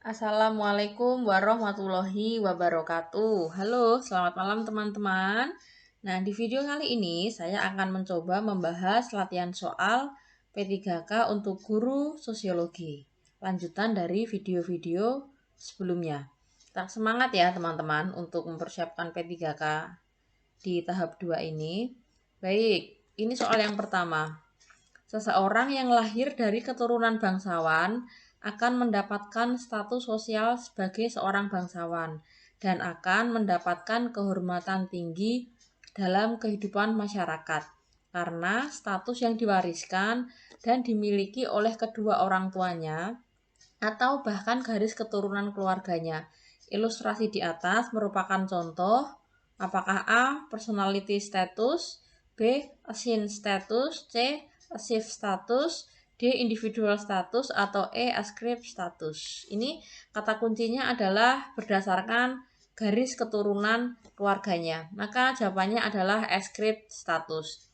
Assalamualaikum warahmatullahi wabarakatuh. Halo, selamat malam teman-teman. Nah, di video kali ini saya akan mencoba membahas latihan soal P3K untuk guru sosiologi. Lanjutan dari video-video sebelumnya. Tetap semangat ya teman-teman untuk mempersiapkan P3K di tahap 2 ini. Baik, ini soal yang pertama. Seseorang yang lahir dari keturunan bangsawan akan mendapatkan status sosial sebagai seorang bangsawan dan akan mendapatkan kehormatan tinggi dalam kehidupan masyarakat karena status yang diwariskan dan dimiliki oleh kedua orang tuanya atau bahkan garis keturunan keluarganya. Ilustrasi di atas merupakan contoh. Apakah A. Personality status, B. Asin status, C. Asif status, D. Individual status, atau E. Ascript status. Ini kata kuncinya adalah berdasarkan garis keturunan keluarganya. Maka jawabannya adalah ascript status.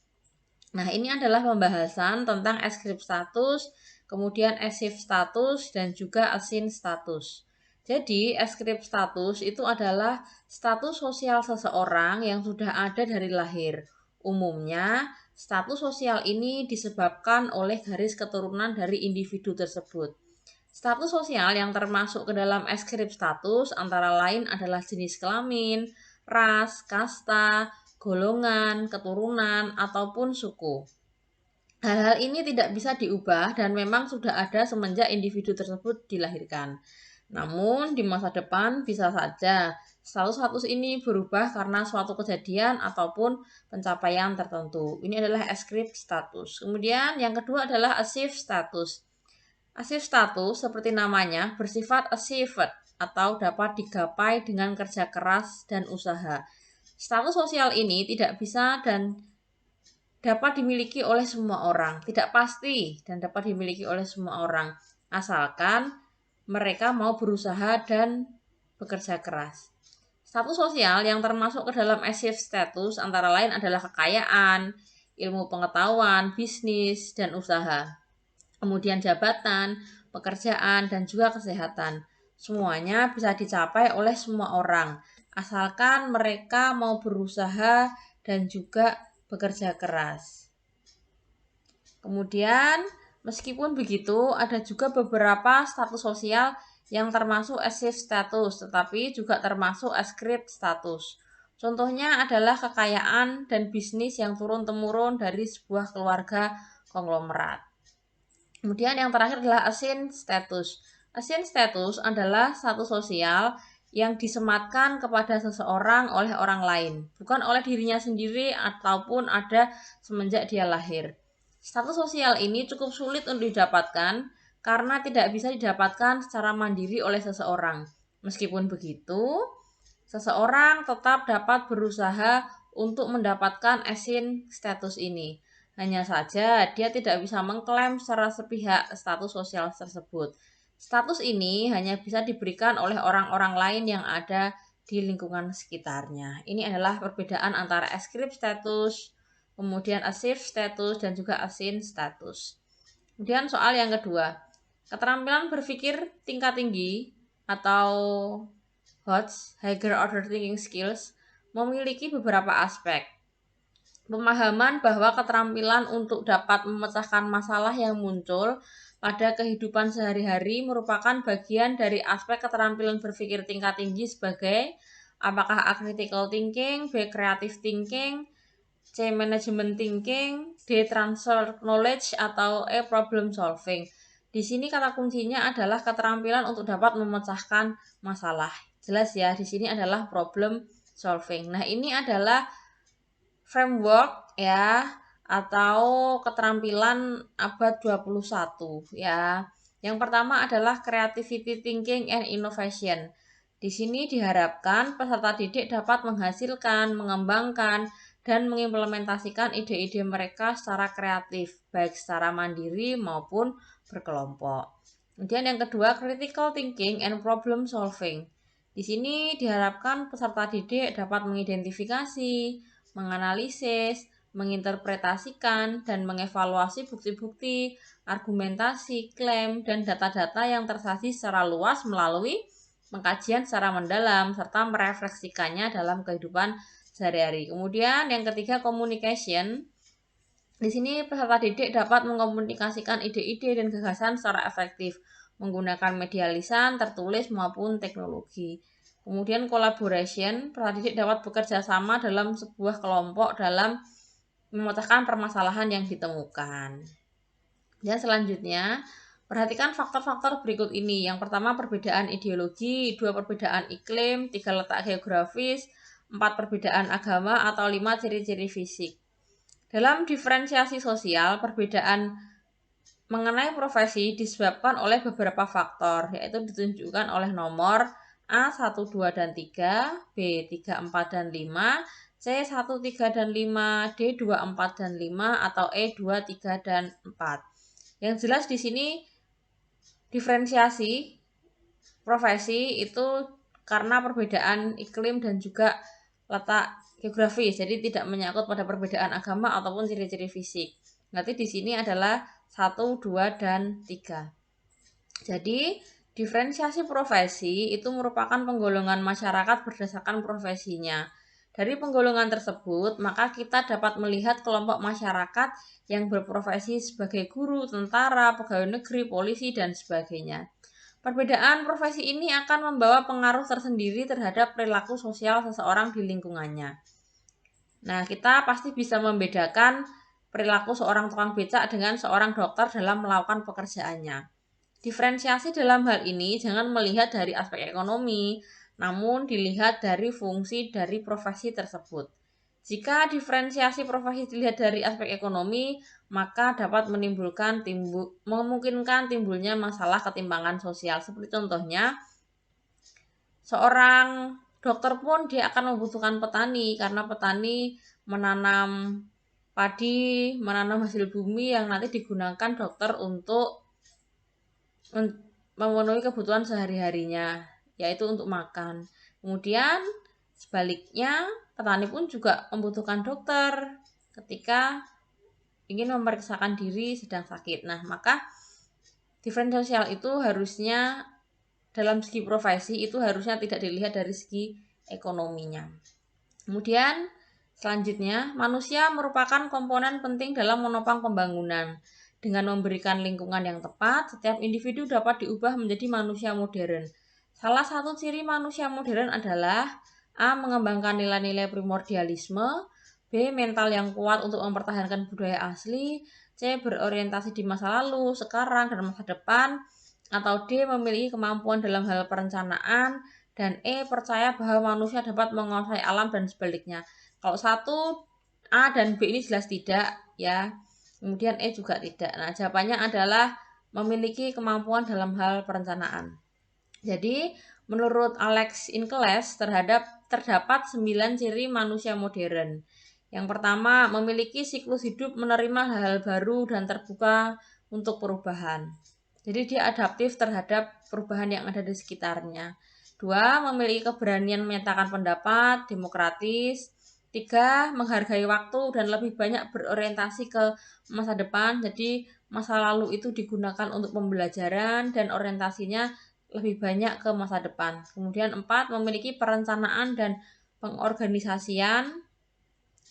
Nah, ini adalah pembahasan tentang ascript status, kemudian asif status, dan juga asin status. Jadi, ascript status itu adalah status sosial seseorang yang sudah ada dari lahir. Umumnya, status sosial ini disebabkan oleh garis keturunan dari individu tersebut. Status sosial yang termasuk ke dalam ascript status antara lain adalah jenis kelamin, ras, kasta, golongan, keturunan, ataupun suku. Hal-hal ini tidak bisa diubah dan memang sudah ada semenjak individu tersebut dilahirkan. Namun, di masa depan bisa saja status-status ini berubah karena suatu kejadian ataupun pencapaian tertentu. Ini adalah ascript status. Kemudian yang kedua adalah asif status. Asif status seperti namanya bersifat achieved atau dapat digapai dengan kerja keras dan usaha. Status sosial ini tidak bisa dan dapat dimiliki oleh semua orang, tidak pasti dan dapat dimiliki oleh semua orang, asalkan mereka mau berusaha dan bekerja keras. Status sosial yang termasuk ke dalam asif status antara lain adalah kekayaan, ilmu pengetahuan, bisnis, dan usaha. Kemudian jabatan, pekerjaan, dan juga kesehatan. Semuanya bisa dicapai oleh semua orang, asalkan mereka mau berusaha dan juga bekerja keras. Kemudian, meskipun begitu, ada juga beberapa status sosial yang termasuk asif status, tetapi juga termasuk ascript status. Contohnya adalah kekayaan dan bisnis yang turun-temurun dari sebuah keluarga konglomerat. Kemudian yang terakhir adalah asin status. Asin status adalah status sosial yang disematkan kepada seseorang oleh orang lain, bukan oleh dirinya sendiri ataupun ada semenjak dia lahir. Status sosial ini cukup sulit untuk didapatkan karena tidak bisa didapatkan secara mandiri oleh seseorang. Meskipun begitu, seseorang tetap dapat berusaha untuk mendapatkan asin status ini. Hanya saja dia tidak bisa mengklaim secara sepihak status sosial tersebut. Status ini hanya bisa diberikan oleh orang-orang lain yang ada di lingkungan sekitarnya. Ini adalah perbedaan antara ascript status, kemudian asif status, dan juga asin status. Kemudian soal yang kedua, keterampilan berpikir tingkat tinggi atau HOTS, Higher Order Thinking Skills, memiliki beberapa aspek. Pemahaman bahwa keterampilan untuk dapat memecahkan masalah yang muncul pada kehidupan sehari-hari merupakan bagian dari aspek keterampilan berpikir tingkat tinggi sebagai apakah A. Critical thinking, B. Creative thinking, C. Management thinking, D. Transfer knowledge, atau E. Problem solving. Di sini kata kuncinya adalah keterampilan untuk dapat memecahkan masalah. Jelas ya, di sini adalah problem solving. Nah, ini adalah framework ya atau keterampilan abad 21 ya. Yang pertama adalah creativity thinking and innovation. Di sini diharapkan peserta didik dapat menghasilkan, mengembangkan, dan mengimplementasikan ide-ide mereka secara kreatif, baik secara mandiri maupun berkelompok. Kemudian yang kedua, critical thinking and problem solving. Di sini diharapkan peserta didik dapat mengidentifikasi, menganalisis, menginterpretasikan, dan mengevaluasi bukti-bukti, argumentasi, klaim, dan data-data yang tersaji secara luas melalui pengkajian secara mendalam, serta merefleksikannya dalam kehidupan sehari-hari. Kemudian yang ketiga, communication. Di sini peserta didik dapat mengkomunikasikan ide-ide dan gagasan secara efektif menggunakan media lisan, tertulis maupun teknologi. Kemudian collaboration, peserta didik dapat bekerja sama dalam sebuah kelompok dalam memecahkan permasalahan yang ditemukan. Dan selanjutnya, perhatikan faktor-faktor berikut ini. Yang pertama, perbedaan ideologi, 2 perbedaan iklim, 3 letak geografis, 4 perbedaan agama, atau 5 ciri-ciri fisik. Dalam diferensiasi sosial, perbedaan mengenai profesi disebabkan oleh beberapa faktor, yaitu ditunjukkan oleh nomor A 1, 2, dan 3, B 3, 4, dan 5, C 1, 3, dan 5, D 2, 4, dan 5, atau E 2, 3, dan 4. Yang jelas di sini diferensiasi profesi itu karena perbedaan iklim dan juga letak geografis, jadi tidak menyangkut pada perbedaan agama ataupun ciri-ciri fisik. Nanti di sini adalah 1, 2, dan 3. Jadi diferensiasi profesi itu merupakan penggolongan masyarakat berdasarkan profesinya. Dari penggolongan tersebut, maka kita dapat melihat kelompok masyarakat yang berprofesi sebagai guru, tentara, pegawai negeri, polisi, dan sebagainya. Perbedaan profesi ini akan membawa pengaruh tersendiri terhadap perilaku sosial seseorang di lingkungannya. Nah, kita pasti bisa membedakan perilaku seorang tukang becak dengan seorang dokter dalam melakukan pekerjaannya. Diferensiasi dalam hal ini jangan melihat dari aspek ekonomi, namun dilihat dari fungsi dari profesi tersebut. Jika diferensiasi profesi dilihat dari aspek ekonomi, maka dapat memungkinkan timbulnya masalah ketimpangan sosial. Seperti contohnya, seorang dokter pun dia akan membutuhkan petani karena petani menanam padi, menanam hasil bumi yang nanti digunakan dokter untuk memenuhi kebutuhan sehari-harinya, yaitu untuk makan. Kemudian sebaliknya, petani pun juga membutuhkan dokter ketika ingin memeriksakan diri sedang sakit. Nah, maka diferensial itu harusnya dalam segi profesi itu harusnya tidak dilihat dari segi ekonominya. Kemudian selanjutnya, manusia merupakan komponen penting dalam menopang pembangunan. Dengan memberikan lingkungan yang tepat, setiap individu dapat diubah menjadi manusia modern. Salah satu ciri manusia modern adalah A. Mengembangkan nilai-nilai primordialisme, B. Mental yang kuat untuk mempertahankan budaya asli, C. Berorientasi di masa lalu, sekarang, dan masa depan, atau D. Memiliki kemampuan dalam hal perencanaan, dan E. Percaya bahwa manusia dapat menguasai alam dan sebaliknya. Kalau satu, A dan B ini jelas tidak, ya. Kemudian E juga tidak. Nah, jawabannya adalah memiliki kemampuan dalam hal perencanaan. Jadi, menurut Alex Inkeles terdapat 9 ciri manusia modern. Yang pertama, memiliki siklus hidup, menerima hal-hal baru dan terbuka untuk perubahan. Jadi dia adaptif terhadap perubahan yang ada di sekitarnya. 2, memiliki keberanian menyatakan pendapat, demokratis. 3, menghargai waktu dan lebih banyak berorientasi ke masa depan. Jadi masa lalu itu digunakan untuk pembelajaran dan orientasinya lebih banyak ke masa depan. Kemudian 4, memiliki perencanaan dan pengorganisasian.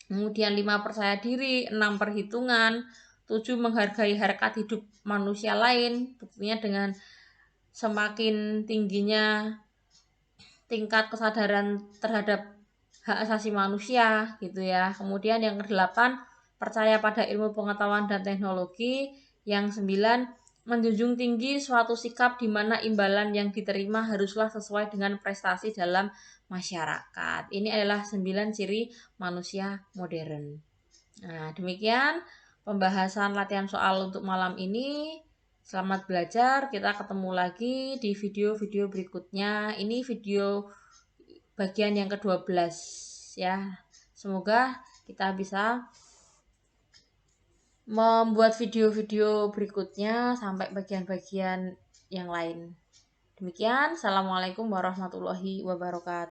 Kemudian 5, percaya diri. 6, perhitungan. 7, menghargai harkat hidup manusia lain. Buktinya dengan semakin tingginya tingkat kesadaran terhadap hak asasi manusia gitu ya. Kemudian yang ke-8, percaya pada ilmu pengetahuan dan teknologi. Yang 9, menjunjung tinggi suatu sikap di mana imbalan yang diterima haruslah sesuai dengan prestasi dalam masyarakat. Ini adalah 9 ciri manusia modern. Nah, demikian pembahasan latihan soal untuk malam ini. Selamat belajar, kita ketemu lagi di video-video berikutnya. Ini video bagian yang ke-12 ya. Semoga kita bisa membuat video-video berikutnya sampai bagian-bagian yang lain. Demikian, Assalamualaikum warahmatullahi wabarakatuh.